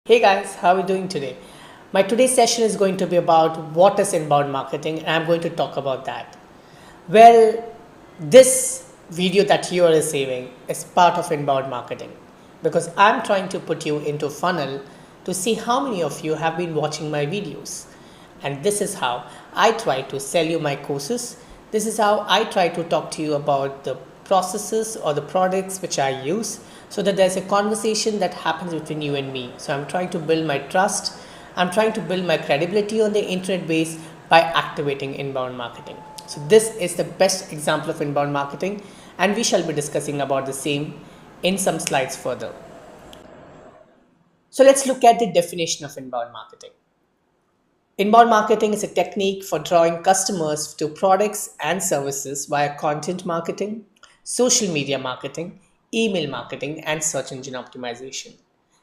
Hey guys, how are we doing today? My today's session is going to be about what is inbound marketing, and I'm going to talk about that. Well, this video that you are receiving is part of inbound marketing because I'm trying to put you into a funnel to see how many of you have been watching my videos. And this is how I try to sell you my courses. This is how I try to talk to you about the processes or the products which I use so that there's a conversation that happens between you and me. So I'm trying to build my trust. I'm trying to build my credibility on the internet base by activating inbound marketing. So this is the best example of inbound marketing, and we shall be discussing about the same in some slides further. So let's look at the definition of inbound marketing. Inbound marketing is a technique for drawing customers to products and services via content marketing, social media marketing, email marketing, and search engine optimization.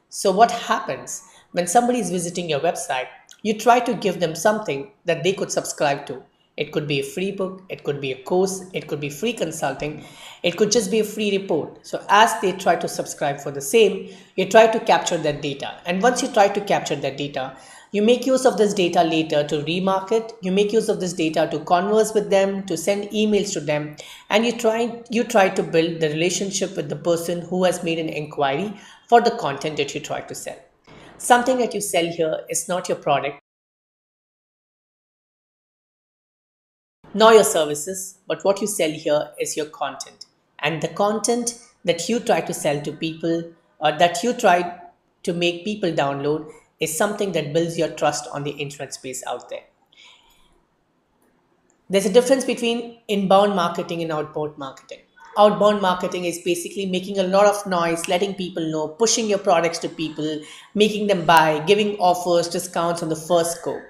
So, what happens when somebody is visiting your website? You try to give them something that they could subscribe to. It could be a free book, it could be a course, it could be free consulting, it could just be a free report. So, as they try to subscribe for the same, you try to capture that data. And once you try to capture that data, you make use of this data later to remarket, you make use of this data to converse with them, to send emails to them, and you try to build the relationship with the person who has made an inquiry for the content that you try to sell. Something that you sell here is not your product nor your services, but what you sell here is your content. And the content that you try to sell to people or that you try to make people download is something that builds your trust on the internet space out there. There's a difference between inbound marketing and outbound marketing. Outbound marketing is basically making a lot of noise, letting people know, pushing your products to people, making them buy, giving offers, discounts on the first go.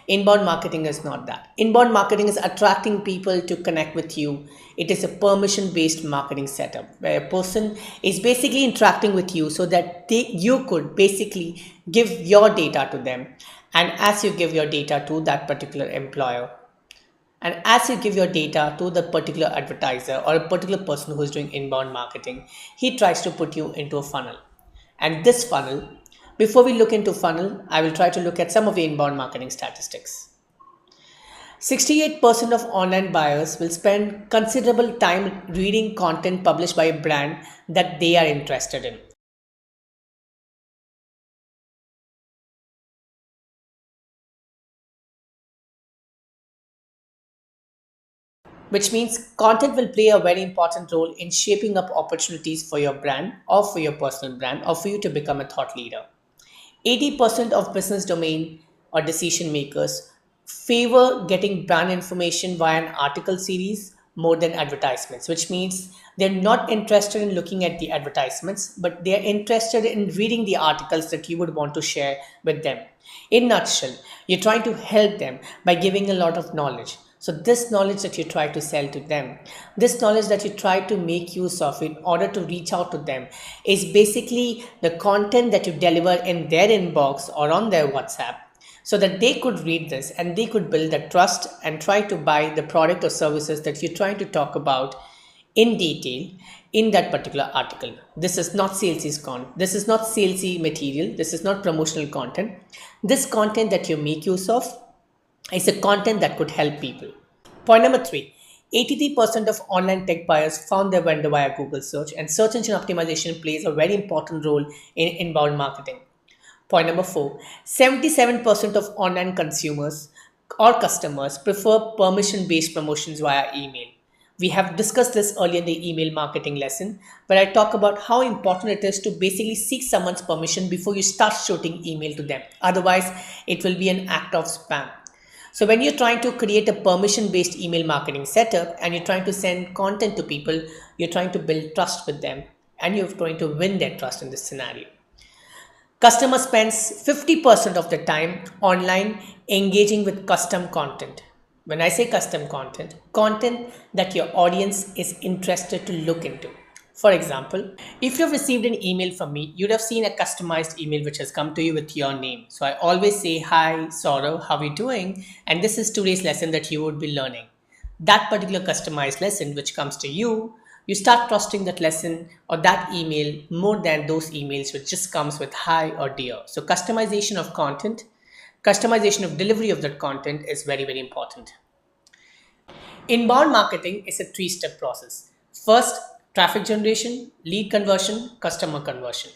Inbound marketing is not that. Inbound marketing is attracting people to connect with you. It is a permission based marketing setup where a person is basically interacting with you so that you could basically give your data to them. And as you give your data to that particular employer, and as you give your data to the particular advertiser or a particular person who is doing inbound marketing, he tries to put you into a funnel. And this funnel, before we look into funnel, I will try to look at some of the inbound marketing statistics. 68% of online buyers will spend considerable time reading content published by a brand that they are interested in. Which means content will play a very important role in shaping up opportunities for your brand or for your personal brand or for you to become a thought leader. 80% of business domain or decision makers favor getting brand information via an article series more than advertisements, which means they're not interested in looking at the advertisements, but they're interested in reading the articles that you would want to share with them. In nutshell, you're trying to help them by giving a lot of knowledge. So this knowledge that you try to sell to them, this knowledge that you try to make use of in order to reach out to them is basically the content that you deliver in their inbox or on their WhatsApp so that they could read this and they could build that trust and try to buy the product or services that you're trying to talk about in detail in that particular article. This is not this is not salesy material, this is not promotional content. This content that you make use of is a content that could help people. Point number three, 83% of online tech buyers found their vendor via Google search, and search engine optimization plays a very important role in inbound marketing. Point number four, 77% of online consumers or customers prefer permission based promotions via email. We have discussed this earlier in the email marketing lesson, where I talk about how important it is to basically seek someone's permission before you start shooting email to them. Otherwise, it will be an act of spam. So when you're trying to create a permission-based email marketing setup and you're trying to send content to people, you're trying to build trust with them and you're trying to win their trust in this scenario. Customer spends 50% of the time online engaging with custom content. When I say custom content, content that your audience is interested to look into. For example, if you've received an email from me, you'd have seen a customized email which has come to you with your name. So I always say, "Hi, Saurav, how are you doing? And this is today's lesson that you would be learning." That particular customized lesson which comes to you you start trusting that lesson or that email more than those emails which just comes with hi or dear. So customization of content, customization of delivery of that content is very, very important. Inbound marketing is a three-step process. First, traffic generation, lead conversion, customer conversion.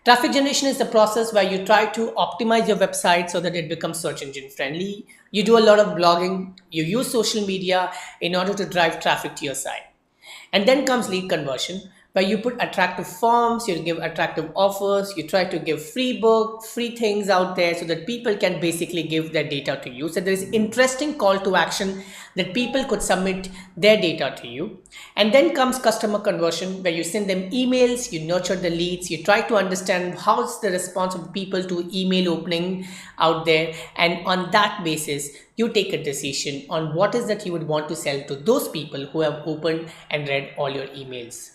Traffic generation is the process where you try to optimize your website so that it becomes search engine friendly. You do a lot of blogging, you use social media in order to drive traffic to your site. And then comes lead conversion, where you put attractive forms, you give attractive offers, you try to give free book, free things out there so that people can basically give their data to you. So there is interesting call to action that people could submit their data to you. And then comes customer conversion, where you send them emails, you nurture the leads, you try to understand how's the response of people to email opening out there. And on that basis, you take a decision on what is that you would want to sell to those people who have opened and read all your emails.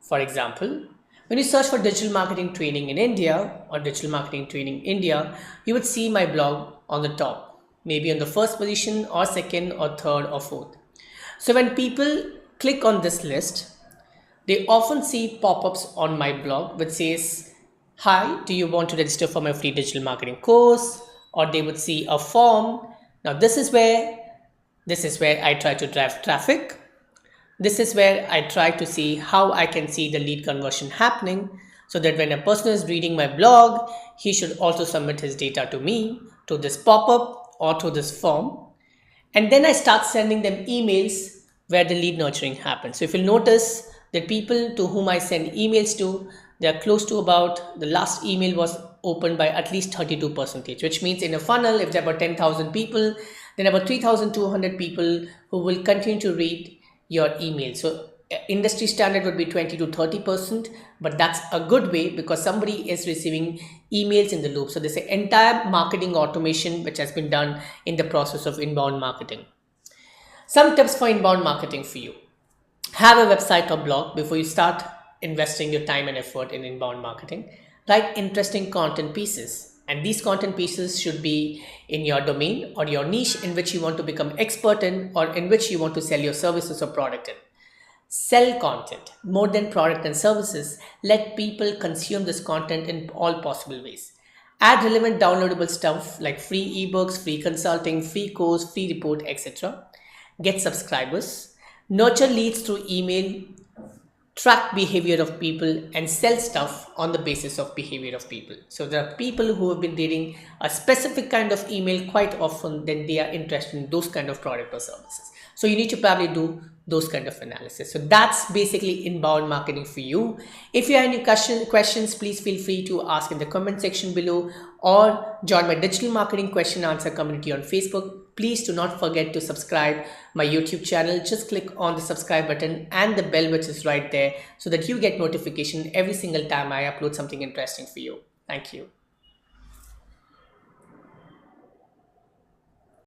For example, when you search for digital marketing training in India or digital marketing training India, you would see my blog on the top, maybe on the first position or second or third or fourth. So when people click on this list, they often see pop-ups on my blog which says, hi, do you want to register for my free digital marketing course? Or they would see a form. Now this is where I try to drive traffic. This is where I try to see how I can see the lead conversion happening so that when a person is reading my blog, he should also submit his data to me, to this pop-up or to this form. And then I start sending them emails where the lead nurturing happens. So if you'll notice that people to whom I send emails to, they are close to about, the last email was opened by at least 32%, which means in a funnel, if there are about 10,000 people, then about 3,200 people who will continue to read your email. So industry standard would be 20 to 30%, but that's a good way because somebody is receiving emails in the loop. So there's an entire marketing automation which has been done in the process of inbound marketing. Some tips for inbound marketing for you. Have a website or blog before you start investing your time and effort in inbound marketing. Write interesting content pieces. And these content pieces should be in your domain or your niche in which you want to become expert in or in which you want to sell your services or product in. Sell content more than product and services. Let people consume this content in all possible ways. Add relevant downloadable stuff like free ebooks, free consulting, free course, free report, etc. Get subscribers. Nurture leads through email. Track behavior of people and sell stuff on the basis of behavior of people. So there are people who have been reading a specific kind of email quite often, then they are interested in those kind of product or services. So you need to probably do those kind of analysis. So that's basically inbound marketing for you. If you have any questions, please feel free to ask in the comment section below or join my digital marketing question answer community on Facebook. Please do not forget to subscribe my YouTube channel. Just click on the subscribe button and the bell which is right there so that you get notification every single time I upload something interesting for you. Thank you.